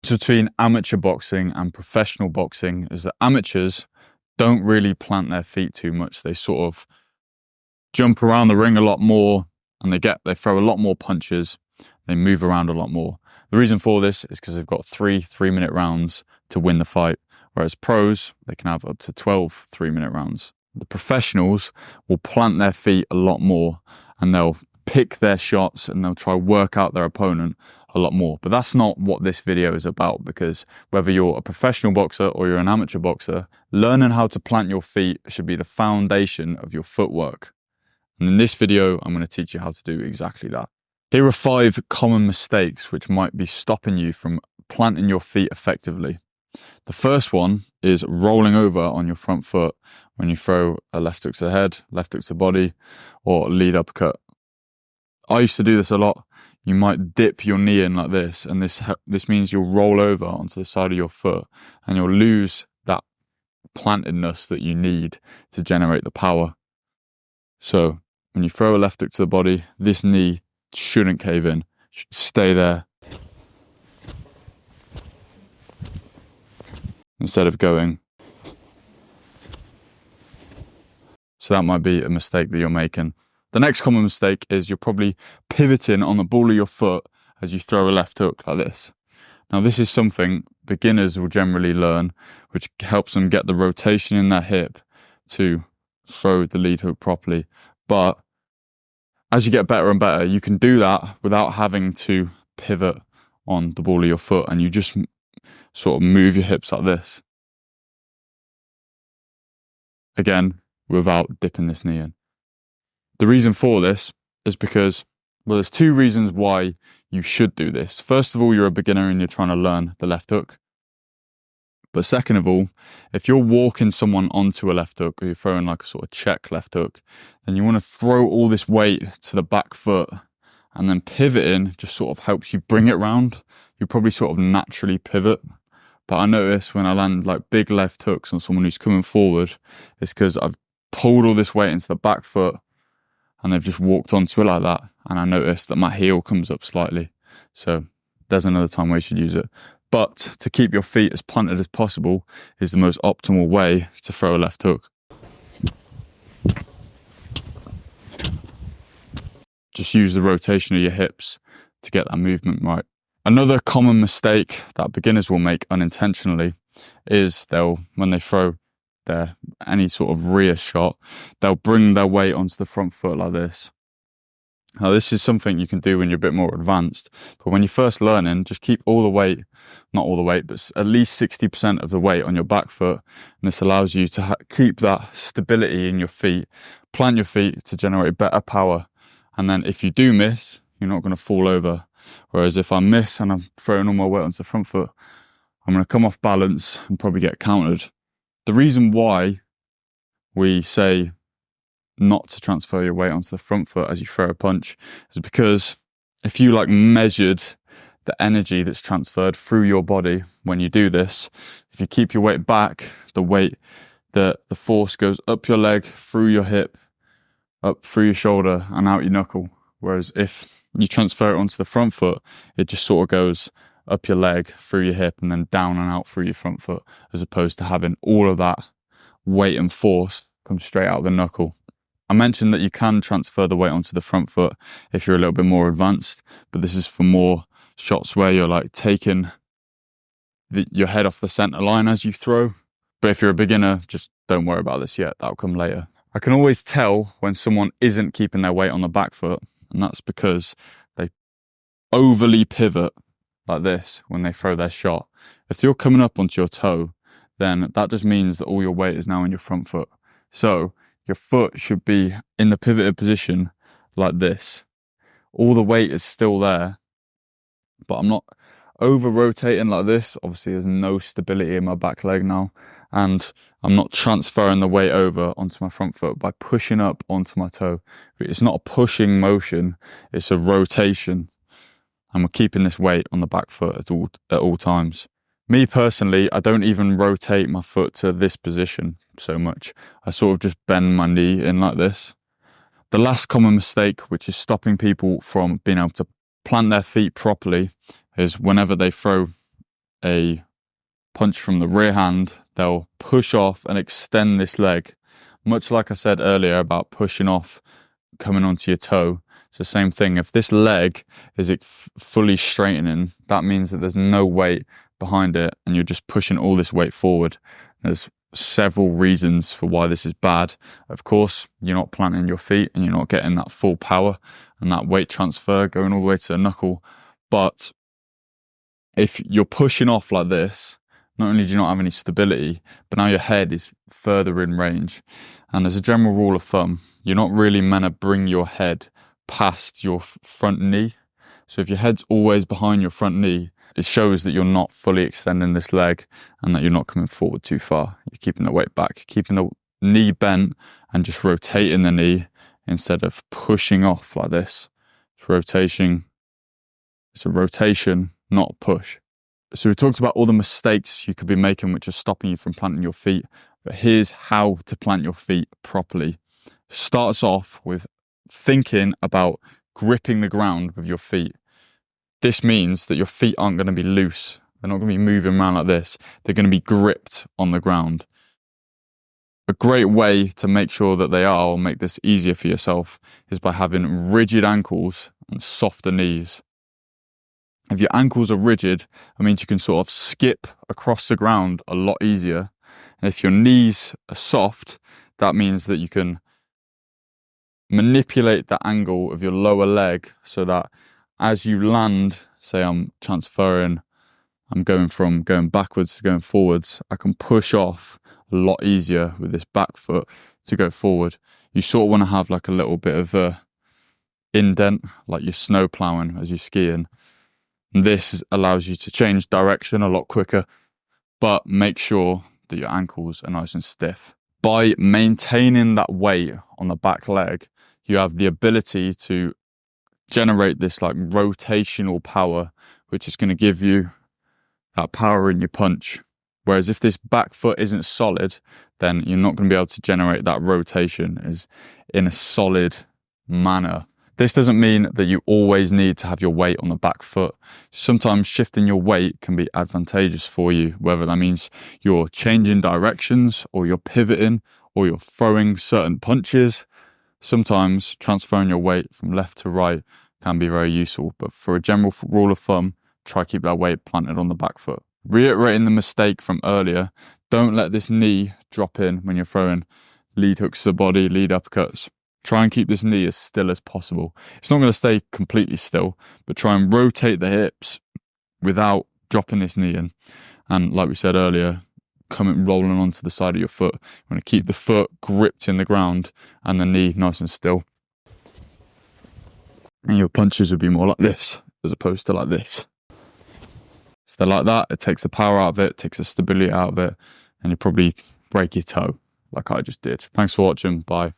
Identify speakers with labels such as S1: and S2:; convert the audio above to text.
S1: Between amateur boxing and professional boxing is that amateurs don't really plant their feet too much. They sort of jump around the ring a lot more, and they throw a lot more punches. They move around a lot more. The reason for this is because they've got 3 3-minute rounds to win the fight, whereas pros, they can have up to 12 3-minute rounds. The professionals will plant their feet a lot more, and they'll pick their shots and they'll try work out their opponent a lot more. But that's not what this video is about, because whether you're a professional boxer or you're an amateur boxer, learning how to plant your feet should be the foundation of your footwork. And in this video, I'm going to teach you how to do exactly that. Here are 5 common mistakes which might be stopping you from planting your feet effectively. The first one is rolling over on your front foot when you throw a left hook to the head, left hook to the body, or lead uppercut. I used to do this a lot. You might dip your knee in like this, and this means you'll roll over onto the side of your foot and you'll lose that plantedness that you need to generate the power. So when you throw a left hook to the body, this knee shouldn't cave in, should stay there instead of going. So that might be a mistake that you're making. The next common mistake is you're probably pivoting on the ball of your foot as you throw a left hook like this. Now this is something beginners will generally learn, which helps them get the rotation in their hip to throw the lead hook properly. But as you get better and better, you can do that without having to pivot on the ball of your foot, and you just sort of move your hips like this. Again, without dipping this knee in. The reason for this is because, well, there's 2 reasons why you should do this. First of all, you're a beginner and you're trying to learn the left hook. But second of all, if you're walking someone onto a left hook, or you're throwing like a sort of check left hook, then you want to throw all this weight to the back foot, and then pivoting just sort of helps you bring it round. You probably sort of naturally pivot. But I notice when I land like big left hooks on someone who's coming forward, it's because I've pulled all this weight into the back foot and they've just walked onto it like that. And I notice that my heel comes up slightly. So there's another time where you should use it. But to keep your feet as planted as possible is the most optimal way to throw a left hook. Just use the rotation of your hips to get that movement right. Another common mistake that beginners will make unintentionally is when they throw any sort of rear shot, they'll bring their weight onto the front foot like this. Now this is something you can do when you're a bit more advanced, but when you're first learning, just keep all the weight, not all the weight, but at least 60% of the weight on your back foot, and this allows you to keep that stability in your feet, plant your feet to generate better power, and then if you do miss, you're not going to fall over. Whereas if I miss and I'm throwing all my weight onto the front foot, I'm going to come off balance and probably get countered. The reason why we say not to transfer your weight onto the front foot as you throw a punch is because if you like measured the energy that's transferred through your body when you do this, if you keep your weight back, the force goes up your leg, through your hip, up through your shoulder and out your knuckle. Whereas if you transfer it onto the front foot, it just sort of goes up your leg, through your hip, and then down and out through your front foot, as opposed to having all of that weight and force come straight out of the knuckle. I mentioned that you can transfer the weight onto the front foot if you're a little bit more advanced, but this is for more shots where you're like taking your head off the center line as you throw. But if you're a beginner, just don't worry about this yet. That'll come later. I can always tell when someone isn't keeping their weight on the back foot, and that's because they overly pivot like this when they throw their shot. If you're coming up onto your toe, then that just means that all your weight is now in your front foot. So your foot should be in the pivoted position like this. All the weight is still there, but I'm not over rotating like this. Obviously there's no stability in my back leg now, and I'm not transferring the weight over onto my front foot by pushing up onto my toe. It's not a pushing motion, it's a rotation. And we're keeping this weight on the back foot at all times. Me personally, I don't even rotate my foot to this position so much. I sort of just bend my knee in like this. The last common mistake, which is stopping people from being able to plant their feet properly, is whenever they throw a punch from the rear hand, they'll push off and extend this leg. Much like I said earlier about pushing off, coming onto your toe, it's the same thing. If this leg is fully straightening, that means that there's no weight behind it and you're just pushing all this weight forward. There's several reasons for why this is bad. Of course, you're not planting your feet and you're not getting that full power and that weight transfer going all the way to the knuckle. But if you're pushing off like this, not only do you not have any stability, but now your head is further in range. And as a general rule of thumb, you're not really meant to bring your head past your front knee. So if your head's always behind your front knee, it shows that you're not fully extending this leg and that you're not coming forward too far. You're keeping the weight back, keeping the knee bent and just rotating the knee instead of pushing off like this. It's a rotation, not a push. So we talked about all the mistakes you could be making which are stopping you from planting your feet. But here's how to plant your feet properly. Starts off with thinking about gripping the ground with your feet. This means that your feet aren't going to be loose. They're not going to be moving around like this. They're going to be gripped on the ground. A great way to make sure that they are, or make this easier for yourself, is by having rigid ankles and softer knees. If your ankles are rigid, it means you can sort of skip across the ground a lot easier. And if your knees are soft, that means that you can manipulate the angle of your lower leg so that as you land, say I'm going backwards to going forwards, I can push off a lot easier with this back foot to go forward. You sort of want to have like a little bit of a indent, like you're snow plowing as you're skiing. And this allows you to change direction a lot quicker, but make sure that your ankles are nice and stiff. By maintaining that weight on the back leg, you have the ability to generate this like rotational power, which is going to give you that power in your punch. Whereas if this back foot isn't solid, then you're not going to be able to generate that rotation in a solid manner. This doesn't mean that you always need to have your weight on the back foot. Sometimes shifting your weight can be advantageous for you, whether that means you're changing directions or you're pivoting or you're throwing certain punches. Sometimes transferring your weight from left to right can be very useful, but for a general rule of thumb, try keep that weight planted on the back foot. Reiterating the mistake from earlier, don't let this knee drop in when you're throwing lead hooks to the body, lead uppercuts. Try and keep this knee as still as possible. It's not going to stay completely still, but try and rotate the hips without dropping this knee in. And like we said earlier, rolling onto the side of your foot. You want to keep the foot gripped in the ground and the knee nice and still. And your punches would be more like this as opposed to like this. If they're like that, it takes the power out of it, takes the stability out of it, and you probably break your toe like I just did. Thanks for watching. Bye.